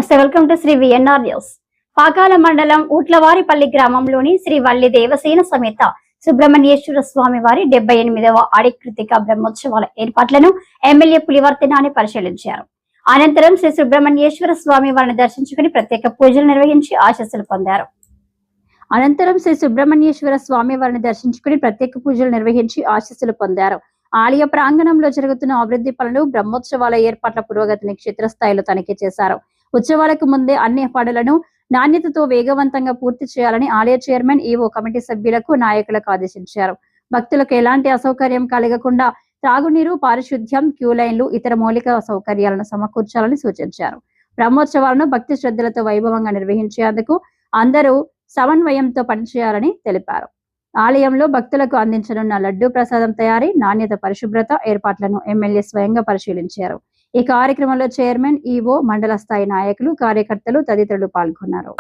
నమస్తే, welcome to Shri VNR news. Pakala మండలం ఊట్లవారిపల్లి గ్రామంలోని శ్రీ వల్లి దేవసేన సమేత సుబ్రహ్మణ్యేశ్వర స్వామి వారి 78వ అధికృతిక బ్రహ్మోత్సవాల ఏర్పాట్లను ఎమ్మెల్యే పులివర్తి నాని పరిశీలించారు. అనంతరం శ్రీ సుబ్రహ్మణ్యేశ్వర స్వామి వారిని దర్శించుకుని ప్రత్యేక పూజలు నిర్వహించి ఆశీస్సులు పొందారు. ఆలయ ప్రాంగణంలో జరుగుతున్న అభివృద్ధి పనులు, బ్రహ్మోత్సవాల ఏర్పాట్ల పురోగతిని క్షేత్రస్థాయిలో తనిఖీ చేశారు. ఉత్సవాలకు ముందే అన్ని పనులను నాణ్యతతో వేగవంతంగా పూర్తి చేయాలని ఆలయ చైర్మన్, ఈవో కమిటీ సభ్యులకు, నాయకులకు ఆదేశించారు. భక్తులకు ఎలాంటి అసౌకర్యం కలగకుండా త్రాగునీరు, పారిశుద్ధ్యం, క్యూ లైన్లు, ఇతర మౌలిక సౌకర్యాలను సమకూర్చాలని సూచించారు. బ్రహ్మోత్సవాలను భక్తి శ్రద్ధలతో వైభవంగా నిర్వహించేందుకు అందరూ సమన్వయంతో పనిచేయాలని తెలిపారు. ఆలయంలో భక్తులకు అందించనున్న లడ్డూ ప్రసాదం తయారీ, నాణ్యత, పరిశుభ్రత ఏర్పాట్లను ఎమ్మెల్యే స్వయంగా పరిశీలించారు. ఈ కార్యక్రమంలో చైర్మన్, ఈవో, మండల స్థాయి నాయకులు, కార్యకర్తలు తదితరులు పాల్గొన్నారు.